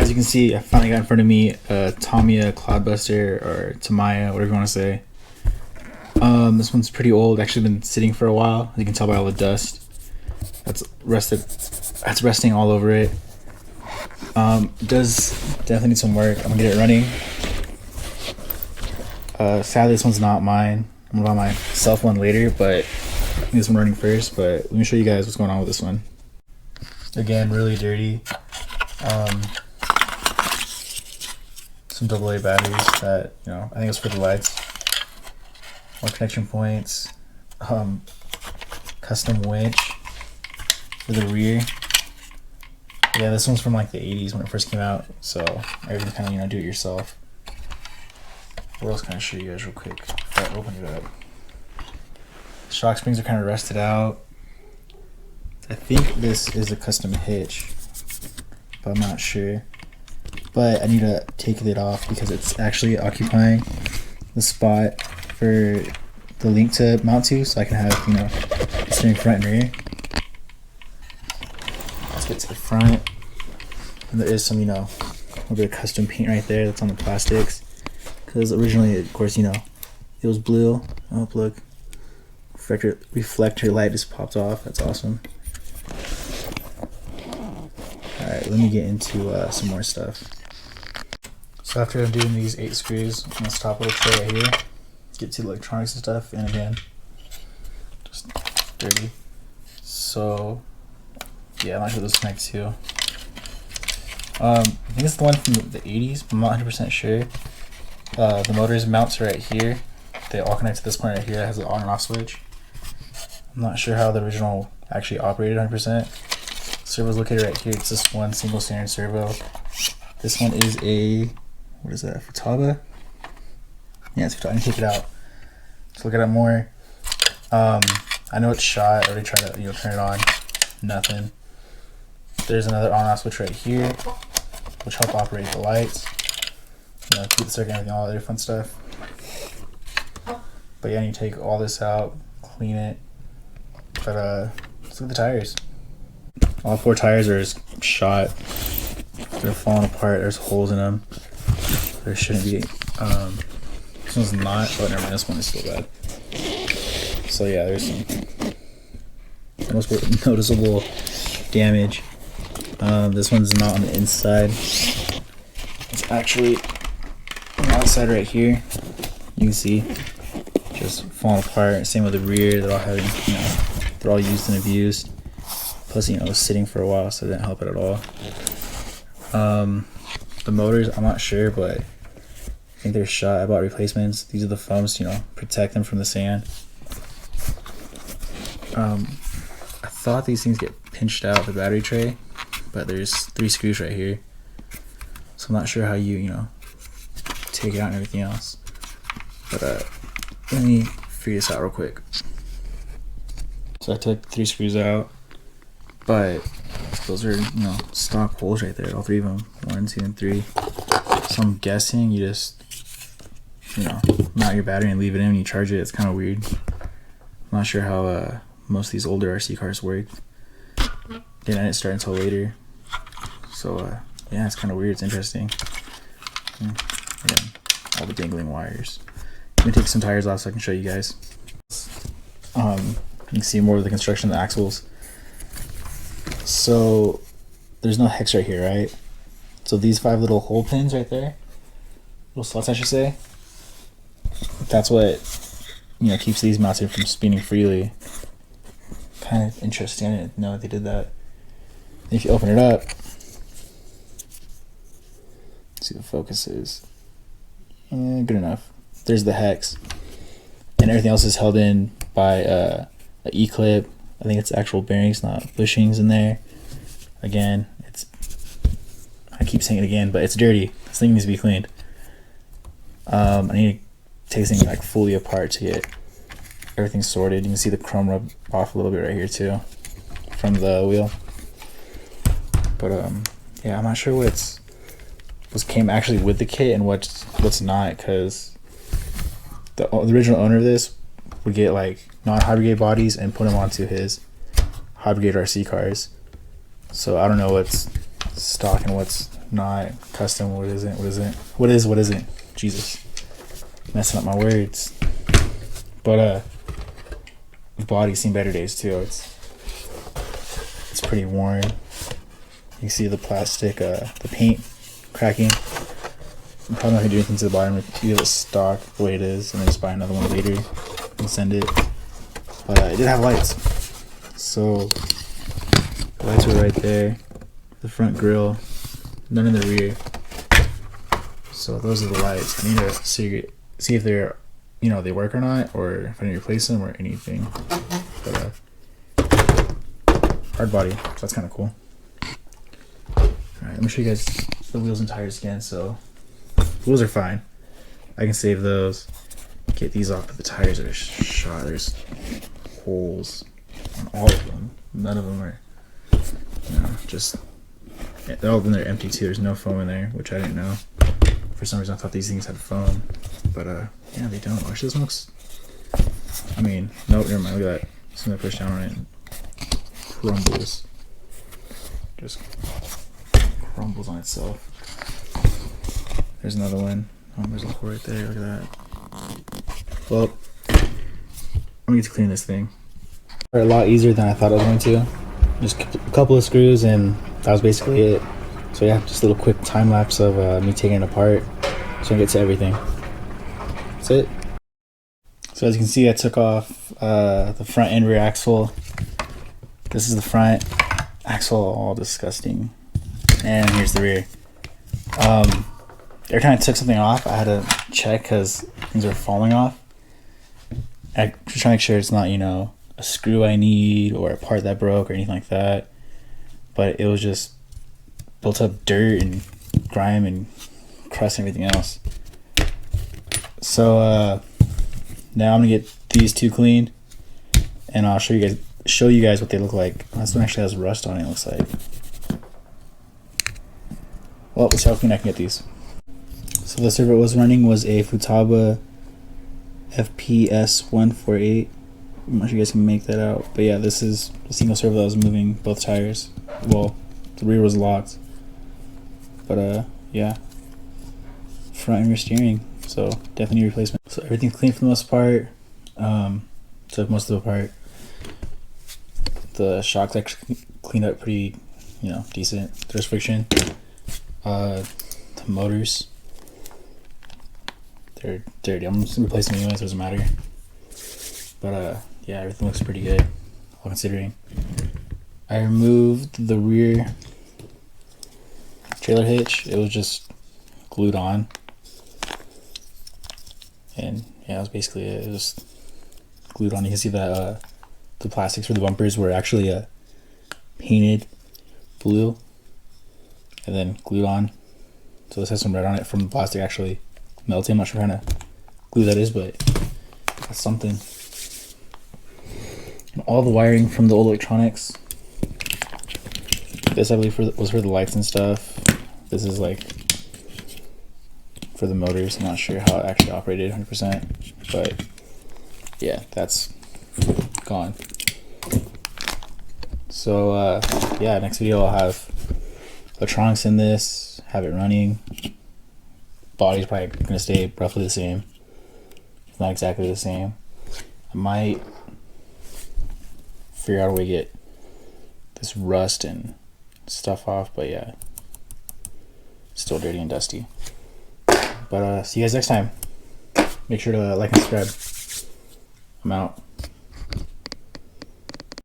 as you can see, I finally got in front of me a Tamiya Clod Buster, or Tamiya, whatever you want to say. This one's pretty old, actually been sitting for a while. You can tell by all the dust that's resting all over it. It does definitely need some work. I'm gonna get it running. Sadly, this one's not mine. I'm gonna buy myself one later, but I think this one running first. But let me show you guys what's going on with this one. Again, really dirty. Some AA batteries that, you know, I think it's for the lights. More connection points. Custom winch for the rear. Yeah, this one's from like the 80s when it first came out, so everything kind of, you know, do it yourself. What else can I show you guys real quick if I open it up? Shock springs are kind of rusted out. I think this is a custom hitch, but I'm not sure. But I need to take it off because it's actually occupying the spot for the link to mount to, so I can have, you know, steering front and rear. Let's get to the front. And there is some, you know, a little bit of custom paint right there that's on the plastics. Because originally, of course, you know, it was blue. Oh, look. Reflector light just popped off. That's awesome. Alright, let me get into some more stuff. So after undoing these 8 screws on this top little tray right here, get to the electronics and stuff, and again, just dirty. So yeah, I'm not sure this connects to. I think it's the one from the 80s, but I'm not 100% sure. The motor's mounts are right here. They all connect to this point right here that has an on and off switch. I'm not sure how the original actually operated 100%. Servo's located right here. It's this one single standard servo. This one is a, what is that, Futaba? Yeah, it's Futaba. I need to take it out. Let's look at it more. I know it's shot. I already tried to, you know, turn it on. Nothing. There's another on-off switch right here, which help operate the lights. You know, keep the circuit and everything, all that other fun stuff. But yeah, I need to take all this out, clean it. But let's look at the tires. All 4 tires are just shot. They're falling apart. There's holes in them. There shouldn't be. This one's not. Oh, never mind. This one is still bad. So yeah, there's some noticeable damage. This one's not on the inside. It's actually on the outside right here. You can see just falling apart. Same with the rear. They're all having, you know, they're all used and abused. Plus, you know, it was sitting for a while, so it didn't help it at all. The motors, I'm not sure, but I think they're shot. I bought replacements. These are the foams to, you know, protect them from the sand. I thought these things get pinched out the battery tray, but there's 3 screws right here. So I'm not sure how you know, take it out and everything else. But let me figure this out real quick. So I took 3 screws out, but those are, you know, stock holes right there, all 3 of them, 1, 2, and 3. So I'm guessing you just, you know, mount your battery and leave it in when you charge it. It's kind of weird. I'm not sure how most of these older RC cars work. They didn't start until later. So yeah, it's kind of weird. It's interesting. Again, all the dangling wires. Let me take some tires off so I can show you guys. You can see more of the construction of the axles. So there's no hex right here, right? So these 5 little hole pins right there, little slots I should say, that's what, you know, keeps these mounted from spinning freely. Kind of interesting. I didn't know they did that. And if you open it up, see the focus is good enough. There's the hex, and everything else is held in by a E-clip. I think it's actual bearings, not bushings in there. Again, it's, I keep saying it again, but it's dirty. This thing needs to be cleaned. I need to take this thing like fully apart to get everything sorted. You can see the chrome rub off a little bit right here too from the wheel. But yeah, I'm not sure what came actually with the kit and what's not, because the original owner of this would get like non-hybrid bodies and put them onto his hybrid RC cars. So I don't know what's stock and what's not custom, what isn't, what is, what isn't. Jesus, messing up my words. But the body's seen better days too. It's pretty worn. You can see the plastic, the paint cracking. I'm probably not gonna do anything to the bottom. Leave it stock the way it is, and then just buy another one later and send it. But it did have lights, so the lights were right there. The front grille, none in the rear. So those are the lights. I need to see if they're, you know, they work or not, or if I need to replace them or anything. But hard body, so that's kind of cool. Alright, let me show you guys the wheels and tires again. So wheels are fine. I can save those. Get these off, but the tires are shot. There's holes on all of them. None of them are, you know, just, all of them are empty too. There's no foam in there, which I didn't know. For some reason I thought these things had foam, but yeah, they don't. Actually, this one looks, I mean, no, never mind. Look at that. As soon as I push down on it, it crumbles. Just crumbles on itself. There's another one. Oh, there's a hole right there. Look at that. Well, I'm gonna get to clean this thing. A lot easier than I thought I was going to. Just a couple of screws, and that was basically it. So yeah, just a little quick time lapse of me taking it apart, so I can get to everything. That's it. So as you can see, I took off the front and rear axle. This is the front axle, all disgusting, and here's the rear. Every time I took something off, I had to check because things are falling off. I just trying to make sure it's not, you know, a screw I need or a part that broke or anything like that. But it was just built up dirt and grime and crust and everything else. So now I'm gonna get these two cleaned, and I'll show you guys what they look like. This one actually has rust on it, looks like. Well, let's see how clean I can get these. So the servo it was running was a Futaba FPS 148. I'm not sure you guys can make that out, but yeah, this is a single servo that was moving both tires. Well, the rear was locked, but yeah, front and rear steering, so definitely replacement. So everything's clean for the most part. Took most of it apart. The shocks actually cleaned up pretty, you know, decent. There's friction. The motors, they're dirty. I'm just gonna replace them anyway, so it doesn't matter. But yeah, everything looks pretty good, all considering. I removed the rear trailer hitch. It was just glued on, and yeah, that was basically it. It was just glued on. You can see that the plastics for the bumpers were actually painted blue and then glued on. So this has some red on it from the plastic actually melting. I'm not sure what kind of glue that is, but that's something. And all the wiring from the old electronics. This I believe was for the lights and stuff. This is like for the motors. I'm not sure how it actually operated 100%, but yeah, that's gone. So yeah, next video I'll have electronics in this, have it running. Body's probably gonna stay roughly the same, if not exactly the same. I might figure out a way to get this rust and stuff off, but yeah, still dirty and dusty. But see you guys next time. Make sure to like and subscribe. I'm out.